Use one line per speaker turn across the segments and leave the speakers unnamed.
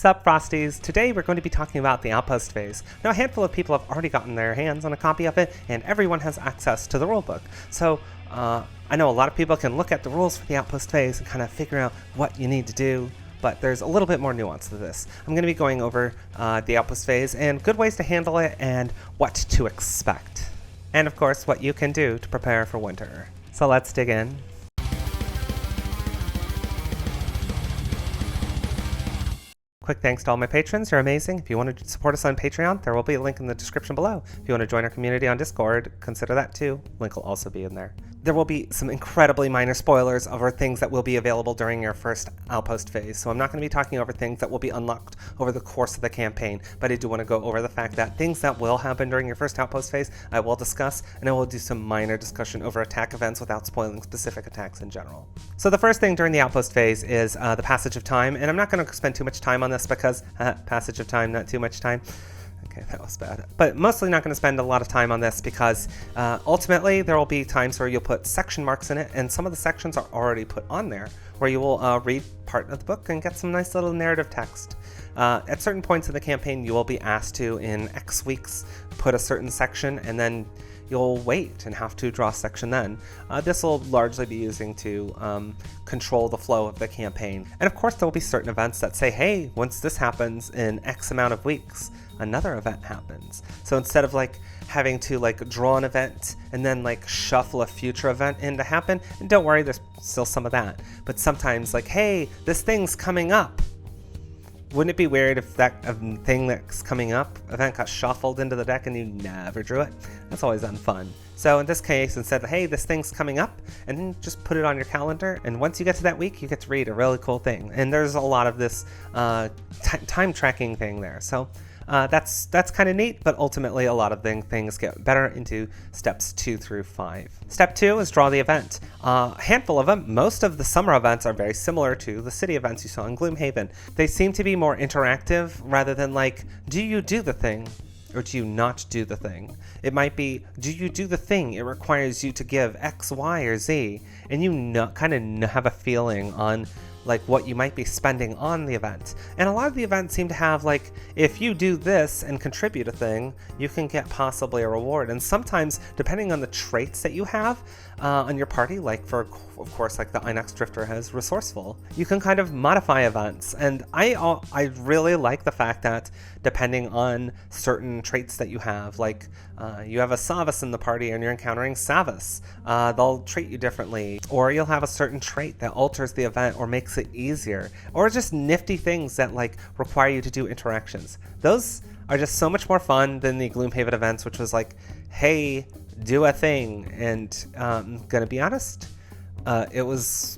What's up, Frosties? Today we're going to be talking about the Outpost Phase. Now, a handful of people have already gotten their hands on a copy of it, and everyone has access to the rulebook. So, I know a lot of people can look at the rules for the Outpost Phase and kind of figure out what you need to do, but there's a little bit more nuance to this. I'm going to be going over the Outpost Phase and good ways to handle it and what to expect. And of course, what you can do to prepare for winter. So let's dig in. Quick thanks to all my patrons, you're amazing. If you want to support us on Patreon, there will be a link in the description below. If you want to join our community on Discord, consider that too. Link will also be in there. There will be some incredibly minor spoilers over things that will be available during your first Outpost Phase, so I'm not going to be talking over things that will be unlocked over the course of the campaign, but I do want to go over the fact that things that will happen during your first Outpost Phase I will discuss, and I will do some minor discussion over attack events without spoiling specific attacks in general. So the first thing during the Outpost Phase is the passage of time, and I'm not going to spend too much time on this because passage of time, not too much time. Okay, that was bad. But mostly not going to spend a lot of time on this because ultimately there will be times where you'll put section marks in it, and some of the sections are already put on there, where you will read part of the book and get some nice little narrative text. At certain points in the campaign, you will be asked to, in X weeks, put a certain section, and then you'll wait and have to draw a section then. This will largely be using to control the flow of the campaign. And of course, there will be certain events that say, hey, once this happens in X amount of weeks, another event happens. So instead of like having to like draw an event and then like shuffle a future event in to happen, and don't worry, there's still some of that. But sometimes like, hey, this thing's coming up. Wouldn't it be weird if that thing that's coming up event got shuffled into the deck and you never drew it? That's always unfun. So in this case, instead of, hey, this thing's coming up, and then just put it on your calendar, and once you get to that week, you get to read a really cool thing. And there's a lot of this time tracking thing there. So that's kind of neat, but ultimately a lot of things get better into steps 2 through 5. Step 2 is draw the event. A handful of them. Most of the summer events are very similar to the city events you saw in Gloomhaven. They seem to be more interactive rather than like, do you do the thing? Or do you not do the thing? It might be, do you do the thing? It requires you to give X, Y, or Z, and you kind of have a feeling on like what you might be spending on the event. And a lot of the events seem to have like, if you do this and contribute a thing, you can get possibly a reward. And sometimes, depending on the traits that you have on your party, like for, of course, like the Inox Drifter has resourceful, you can kind of modify events. And I really like the fact that depending on certain traits that you have, like you have a Savas in the party and you're encountering Savas, they'll treat you differently. Or you'll have a certain trait that alters the event or makes it easier, or just nifty things that like require you to do interactions. Those are just so much more fun than the Gloomhaven events, which was like, hey, do a thing. And I'm gonna be honest,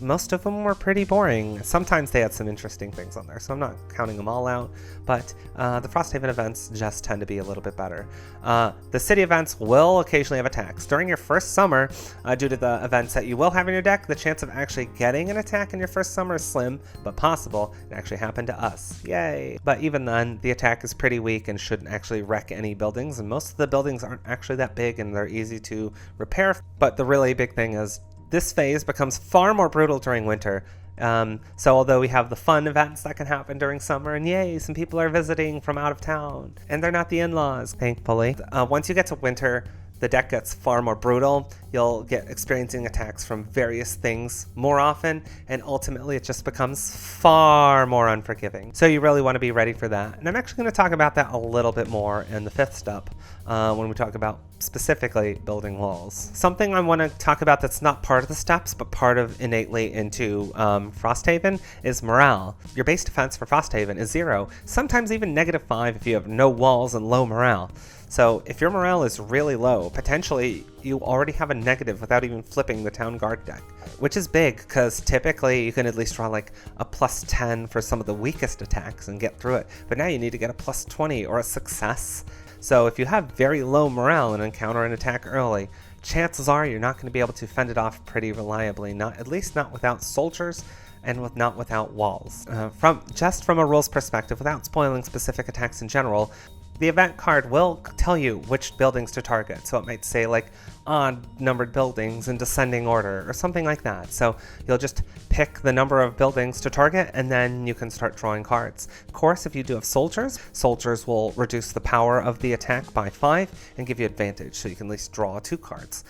most of them were pretty boring. Sometimes they had some interesting things on there, so I'm not counting them all out, but the Frosthaven events just tend to be a little bit better. The city events will occasionally have attacks. During your first summer, due to the events that you will have in your deck, the chance of actually getting an attack in your first summer is slim, but possible. It actually happened to us. Yay! But even then, the attack is pretty weak and shouldn't actually wreck any buildings, and most of the buildings aren't actually that big and they're easy to repair. But the really big thing is, this phase becomes far more brutal during winter. So although we have the fun events that can happen during summer, and yay, some people are visiting from out of town, and they're not the in-laws, thankfully. Once you get to winter, the deck gets far more brutal. You'll get experiencing attacks from various things more often, and ultimately it just becomes far more unforgiving. So you really want to be ready for that. And I'm actually going to talk about that a little bit more in the 5th step when we talk about specifically building walls. Something I want to talk about that's not part of the steps, but part of innately into Frosthaven is morale. Your base defense for Frosthaven is 0, sometimes even -5 if you have no walls and low morale. So if your morale is really low, potentially you already have a negative without even flipping the Town Guard deck, which is big because typically you can at least draw like a +10 for some of the weakest attacks and get through it. But now you need to get a +20 or a success. So if you have very low morale and encounter an attack early, chances are you're not going to be able to fend it off pretty reliably, at least not without soldiers and not without walls. From a rules perspective, without spoiling specific attacks in general, The event card will tell you which buildings to target, so it might say like odd numbered buildings in descending order or something like that. So you'll just pick the number of buildings to target and then you can start drawing cards. Of course, if you do have soldiers, soldiers will reduce the power of the attack by 5 and give you advantage, so you can at least draw 2 cards.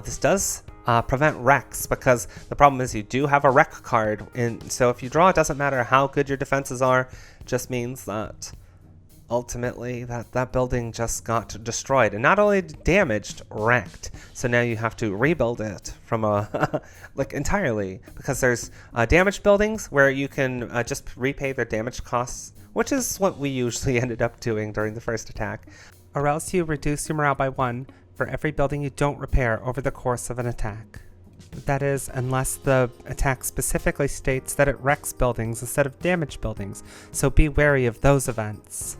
This does prevent wrecks, because the problem is you do have a wreck card, and so if you draw, it doesn't matter how good your defenses are, it just means that ultimately that building just got destroyed, and not only damaged, wrecked. So now you have to rebuild it from a like entirely, because there's damaged buildings where you can just repay their damage costs, which is what we usually ended up doing during the first attack, or else you reduce your morale by 1 for every building you don't repair over the course of an attack. That is, unless the attack specifically states that it wrecks buildings instead of damaged buildings, so be wary of those events.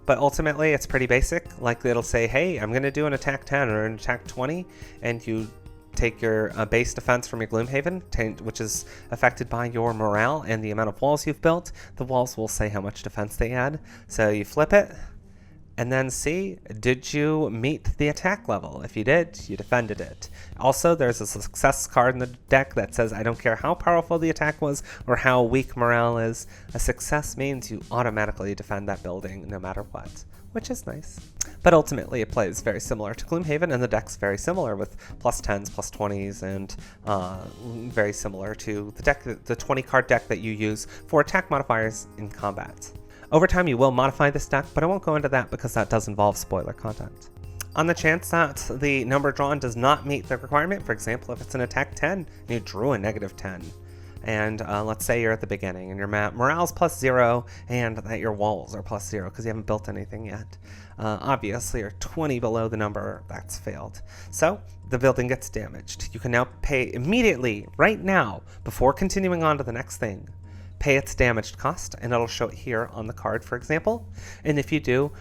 But ultimately, it's pretty basic. Like, it'll say, hey, I'm going to do an attack 10 or an attack 20, and you take your base defense from your gloomhaven, which is affected by your morale and the amount of walls you've built. The walls will say how much defense they add. So you flip it, and then see, did you meet the attack level? If you did, you defended it. Also, there's a success card in the deck that says, I don't care how powerful the attack was or how weak morale is, a success means you automatically defend that building no matter what, which is nice. But ultimately, it plays very similar to Gloomhaven, and the deck's very similar with +10s, +20s, and very similar to the deck, the 20 card deck that you use for attack modifiers in combat. Over time, you will modify this deck, but I won't go into that because that does involve spoiler content. On the chance that the number drawn does not meet the requirement, for example, if it's an attack 10 and you drew a -10, and let's say you're at the beginning and your morale's +0 and that your walls are +0 because you haven't built anything yet. Obviously, you're 20 below the number, that's failed. So the building gets damaged. You can now pay immediately, right now, before continuing on to the next thing. Pay its damaged cost, and it'll show it here on the card, for example. And if you do,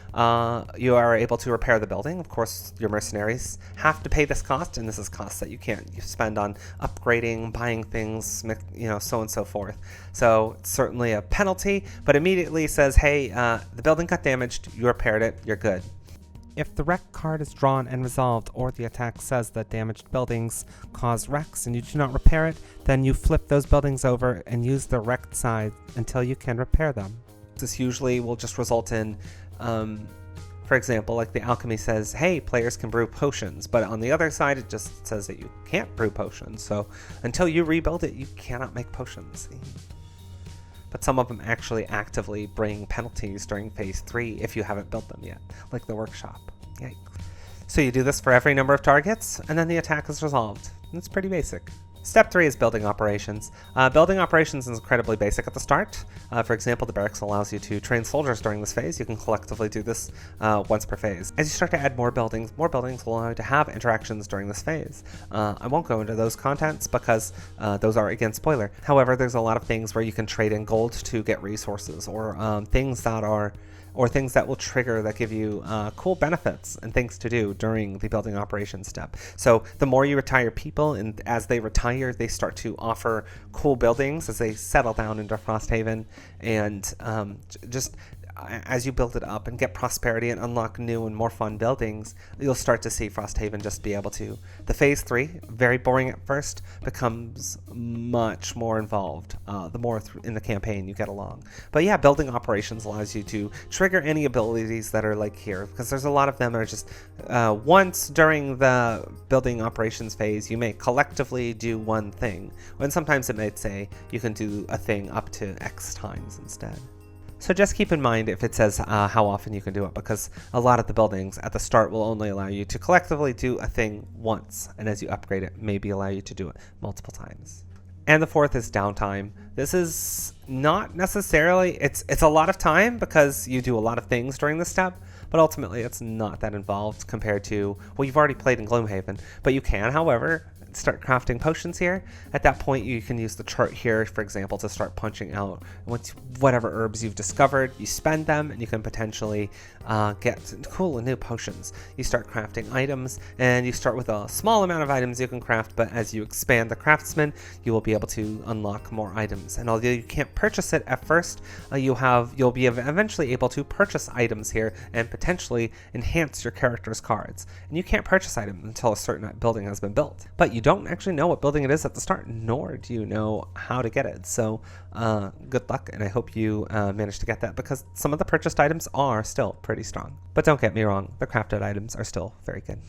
you are able to repair the building. Of course, your mercenaries have to pay this cost, and this is costs that you can't spend on upgrading, buying things, so on and so forth. So it's certainly a penalty, but immediately says, hey, the building got damaged, you repaired it, you're good. If the wreck card is drawn and resolved, or the attack says that damaged buildings cause wrecks and you do not repair it, then you flip those buildings over and use the wrecked side until you can repair them. This usually will just result in, for example, like the alchemy says, hey, players can brew potions, but on the other side it just says that you can't brew potions. So until you rebuild it, you cannot make potions. But some of them actually actively bring penalties during phase 3 if you haven't built them yet, like the workshop. Yikes. So you do this for every number of targets, and then the attack is resolved. It's pretty basic. Step 3 is building operations. Building operations is incredibly basic at the start. For example, the barracks allows you to train soldiers during this phase. You can collectively do this once per phase. As you start to add more buildings will allow you to have interactions during this phase. I won't go into those contents because those are, again, spoiler. However, there's a lot of things where you can trade in gold to get resources, or things that will trigger, that give you cool benefits and things to do during the building operations step. So the more you retire people, and as they retire, they start to offer cool buildings as they settle down into Frosthaven, and just as you build it up and get prosperity and unlock new and more fun buildings, you'll start to see Frosthaven just be able to. The phase 3, very boring at first, becomes much more involved the more in the campaign you get along. But yeah, building operations allows you to trigger any abilities that are like here, because there's a lot of them that are just once during the building operations phase, you may collectively do one thing, when sometimes it might say you can do a thing up to X times instead. So just keep in mind if it says how often you can do it, because a lot of the buildings at the start will only allow you to collectively do a thing once, and as you upgrade it, maybe allow you to do it multiple times. And the 4th is downtime. This is not necessarily, it's a lot of time because you do a lot of things during this step, but ultimately it's not that involved compared to, well, you've already played in Gloomhaven, but you can, however, start crafting potions here. At that point, you can use the chart here, for example, to start punching out whatever herbs you've discovered. You spend them, and you can potentially get cool new potions. You start crafting items, and you start with a small amount of items you can craft, but as you expand the craftsman, you will be able to unlock more items. And although you can't purchase it at first, you'll be eventually able to purchase items here and potentially enhance your character's cards. And you can't purchase items until a certain building has been built. But you don't actually know what building it is at the start, nor do you know how to get it. So good luck, and I hope you manage to get that, because some of the purchased items are still pretty strong. But don't get me wrong, the crafted items are still very good.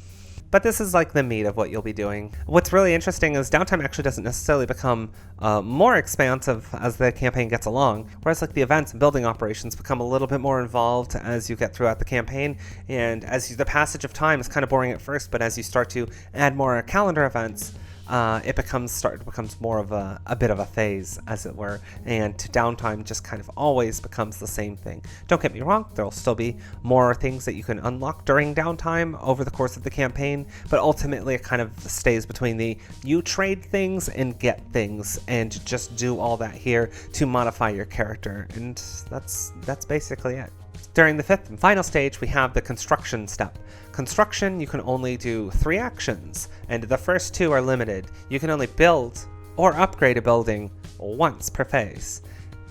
But this is like the meat of what you'll be doing. What's really interesting is downtime actually doesn't necessarily become more expansive as the campaign gets along, whereas like the events and building operations become a little bit more involved as you get throughout the campaign, and the passage of time is kind of boring at first, but as you start to add more calendar events, it becomes more of a bit of a phase, as it were, and downtime just kind of always becomes the same thing. Don't get me wrong, there will still be more things that you can unlock during downtime over the course of the campaign, but ultimately it kind of stays between you trade things and get things, and just do all that here to modify your character, and that's basically it. During the fifth and final stage, we have the construction step. Construction, you can only do 3 actions, and the first 2 are limited. You can only build or upgrade a building once per phase.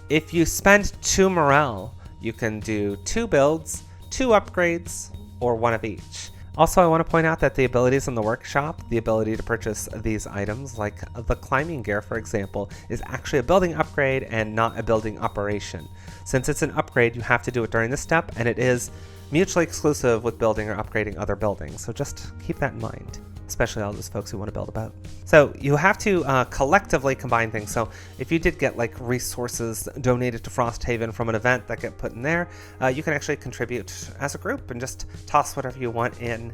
If you spend 2 morale, you can do 2 builds, 2 upgrades, or 1 of each. Also, I want to point out that the abilities in the workshop, the ability to purchase these items, like the climbing gear, for example, is actually a building upgrade and not a building operation. Since it's an upgrade, you have to do it during this step, and it is mutually exclusive with building or upgrading other buildings. So just keep that in mind, especially all those folks who want to build a boat. So you have to collectively combine things. So if you did get like resources donated to Frosthaven from an event that get put in there, you can actually contribute as a group and just toss whatever you want in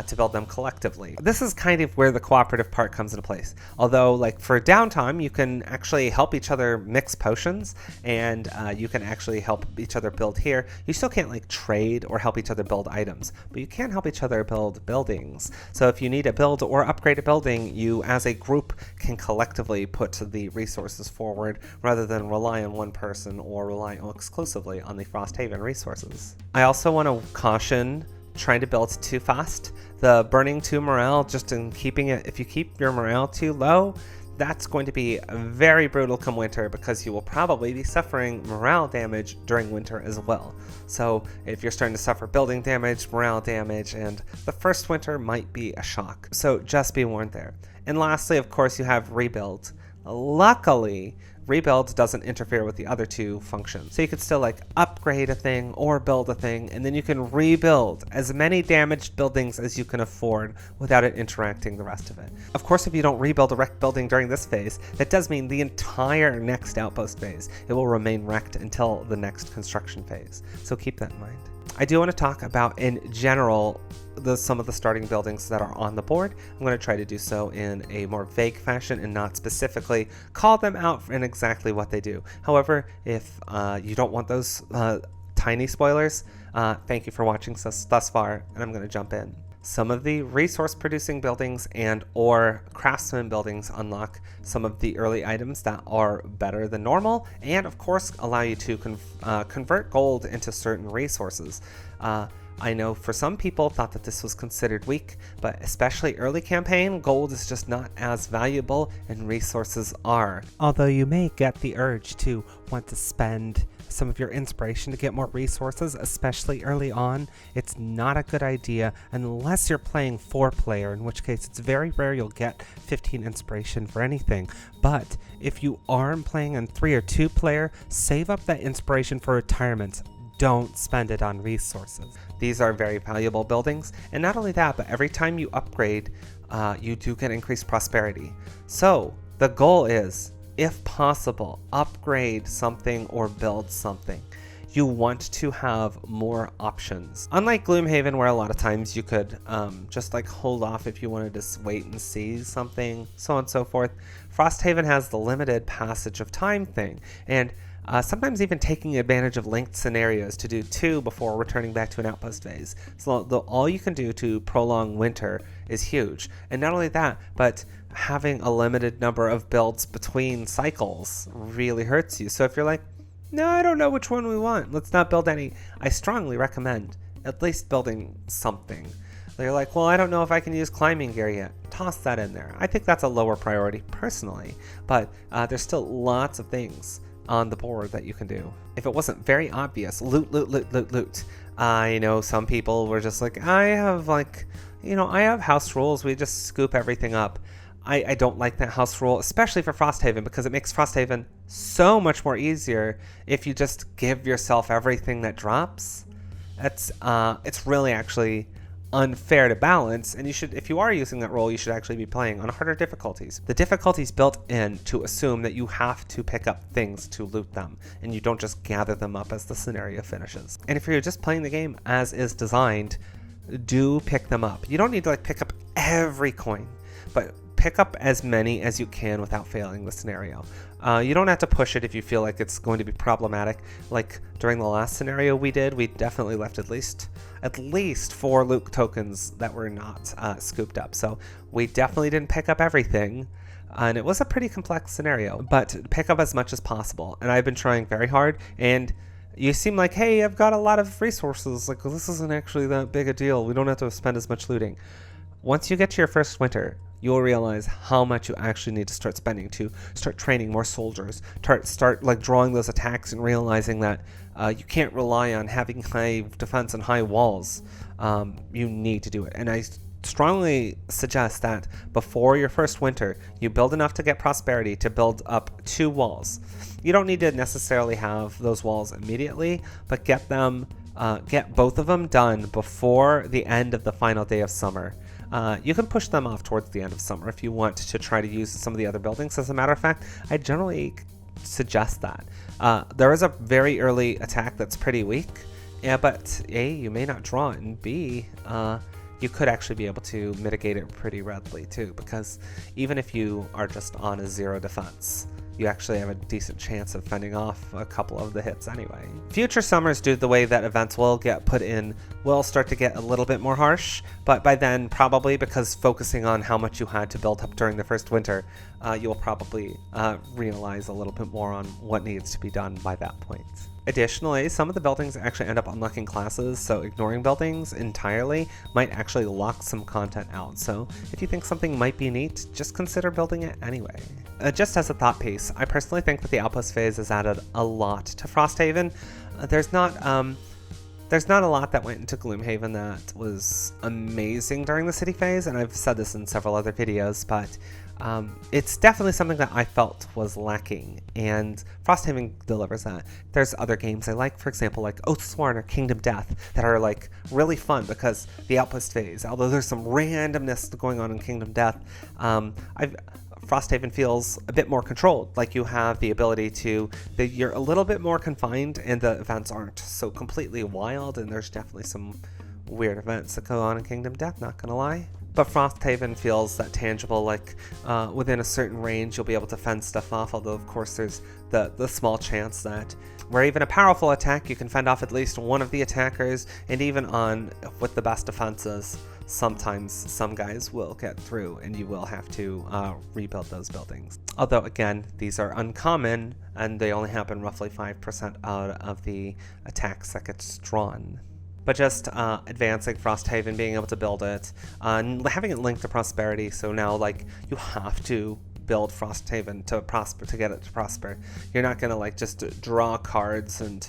to build them collectively. This is kind of where the cooperative part comes into place. Although like for downtime, you can actually help each other mix potions, and you can actually help each other build here. You still can't like trade or help each other build items, but you can help each other build buildings. So if you need a build or upgrade a building, you as a group can collectively put the resources forward rather than rely on one person or rely exclusively on the Frosthaven resources. I also want to caution trying to build too fast. The burning 2 morale, just in keeping it, if you keep your morale too low, that's going to be very brutal come winter, because you will probably be suffering morale damage during winter as well. So if you're starting to suffer building damage, morale damage, and the first winter might be a shock. So just be warned there. And lastly, of course, you have rebuild. Luckily, rebuild doesn't interfere with the other 2 functions. So you could still like upgrade a thing or build a thing, and then you can rebuild as many damaged buildings as you can afford without it interacting the rest of it. Of course, if you don't rebuild a wrecked building during this phase, that does mean the entire next outpost phase, it will remain wrecked until the next construction phase. So keep that in mind. I do want to talk about, in general, some of the starting buildings that are on the board. I'm going to try to do so in a more vague fashion and not specifically call them out in exactly what they do. However, if you don't want those tiny spoilers, thank you for watching thus far, and I'm going to jump in. Some of the resource-producing buildings and or craftsman buildings unlock some of the early items that are better than normal, and of course allow you to convert gold into certain resources. I know for some people thought that this was considered weak, but especially early campaign, gold is just not as valuable, and resources are. Although you may get the urge to want to spend some of your inspiration to get more resources, especially early on, it's not a good idea unless you're playing 4-player, in which case it's very rare you'll get 15 inspiration for anything. But if you are playing in 3 or 2-player, save up that inspiration for retirement. Don't spend it on resources. These are very valuable buildings, and not only that, but every time you upgrade, you do get increased prosperity. So the goal is, if possible, upgrade something or build something. You want to have more options. Unlike Gloomhaven, where a lot of times you could just like hold off if you wanted to wait and see something, so on and so forth, Frosthaven has the limited passage of time thing. And sometimes even taking advantage of linked scenarios to do 2 before returning back to an outpost phase. So all you can do to prolong winter is huge. And not only that, but having a limited number of builds between cycles really hurts you. So if you're like, no, I don't know which one we want, let's not build any, I strongly recommend at least building something. They're like, well, I don't know if I can use climbing gear yet. Toss that in there. I think that's a lower priority personally, but there's still lots of things on the board that you can do. If it wasn't very obvious, loot, loot, loot, loot, loot. I know some people were just like, I have house rules. We just scoop everything up. I don't like that house rule, especially for Frosthaven, because it makes Frosthaven so much more easier if you just give yourself everything that drops. It's really actually unfair to balance, and you should, if you are using that role, you should actually be playing on harder difficulties. The difficulty's built in to assume that you have to pick up things to loot them, and you don't just gather them up as the scenario finishes. And if you're just playing the game as is designed, do pick them up. You don't need to like pick up every coin, but pick up as many as you can without failing the scenario. You don't have to push it if you feel like it's going to be problematic. Like during the last scenario we did, we definitely left at least 4 loot tokens that were not scooped up. So we definitely didn't pick up everything, and it was a pretty complex scenario, but pick up as much as possible. And I've been trying very hard, and you seem like, hey, I've got a lot of resources. Like, well, this isn't actually that big a deal. We don't have to spend as much looting. Once you get to your first winter, you'll realize how much you actually need to start spending to start training more soldiers, start like drawing those attacks and realizing that you can't rely on having high defense and high walls. You need to do it. And I strongly suggest that before your first winter, you build enough to get prosperity to build up 2 walls. You don't need to necessarily have those walls immediately, but get both of them done before the end of the final day of summer. You can push them off towards the end of summer if you want to try to use some of the other buildings. As a matter of fact, I generally suggest that. There is a very early attack that's pretty weak, but A, you may not draw it, and B, you could actually be able to mitigate it pretty readily too, because even if you are just on a 0 defense, you actually have a decent chance of fending off a couple of the hits anyway. Future summers, due to the way that events will get put in, will start to get a little bit more harsh, but by then, probably because focusing on how much you had to build up during the first winter, you'll probably realize a little bit more on what needs to be done by that point. Additionally, some of the buildings actually end up unlocking classes, so ignoring buildings entirely might actually lock some content out. So if you think something might be neat, just consider building it anyway. Just as a thought piece, I personally think that the Outpost Phase has added a lot to Frosthaven. There's not a lot that went into Gloomhaven that was amazing during the city phase, and I've said this in several other videos, but it's definitely something that I felt was lacking, and Frosthaven delivers that. There's other games I like, for example, like Oathsworn or Kingdom Death, that are like really fun because the Outpost Phase, although there's some randomness going on in Kingdom Death, Frosthaven feels a bit more controlled, like you have the ability to, you're a little bit more confined and the events aren't so completely wild, and there's definitely some weird events that go on in Kingdom Death, not gonna lie. But Frosthaven feels that tangible, like within a certain range you'll be able to fend stuff off, although of course there's the small chance that where even a powerful attack you can fend off at least one of the attackers, and even with the best defenses, sometimes some guys will get through and you will have to rebuild those buildings. Although again, these are uncommon and they only happen roughly 5% out of the attacks that gets drawn. But just advancing Frosthaven, being able to build it, and having it linked to prosperity, so now like you have to build Frosthaven to get it to prosper. You're not gonna like just draw cards and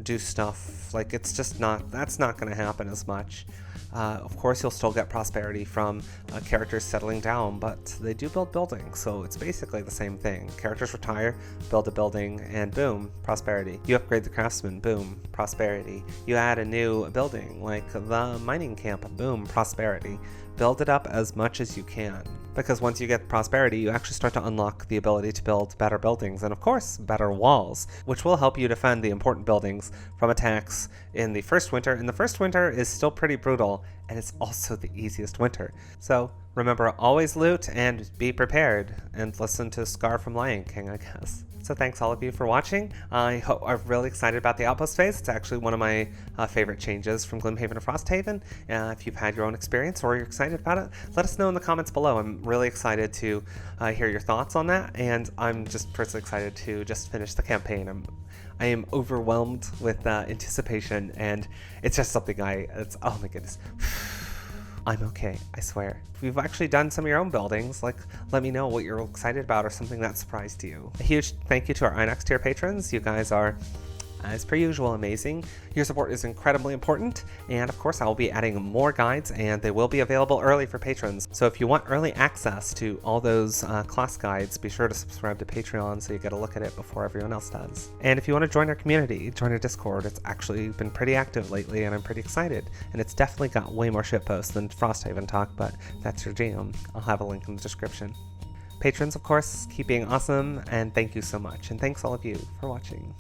do stuff, like it's just not, that's not gonna happen as much. Of course you'll still get prosperity from characters settling down, but they do build buildings, so it's basically the same thing. Characters retire, build a building, and boom, prosperity. You upgrade the craftsman, boom, prosperity. You add a new building, like the mining camp, boom, prosperity. Build it up as much as you can, because once you get prosperity, you actually start to unlock the ability to build better buildings, and of course, better walls, which will help you defend the important buildings from attacks in the first winter. And the first winter is still pretty brutal, and it's also the easiest winter. So remember, always loot and be prepared, and listen to Scar from Lion King, I guess. So thanks all of you for watching. I'm really excited about the Outpost Phase. It's actually one of my favorite changes from Gloomhaven to Frosthaven. If you've had your own experience or you're excited about it, let us know in the comments below. I'm really excited to hear your thoughts on that, and I'm just personally excited to just finish the campaign. I am overwhelmed with anticipation, and it's just something oh my goodness. I'm okay, I swear. If you've actually done some of your own buildings, let me know what you're excited about or something that surprised you. A huge thank you to our Inox tier patrons. You guys are, as per usual, amazing. Your support is incredibly important, and of course I will be adding more guides, and they will be available early for patrons. So if you want early access to all those class guides, be sure to subscribe to Patreon so you get a look at it before everyone else does. And if you want to join our community, join our Discord. It's actually been pretty active lately, and I'm pretty excited. And it's definitely got way more shitposts than Frosthaven talk, but that's your jam. I'll have a link in the description. Patrons, of course, keep being awesome, and thank you so much. And thanks all of you for watching.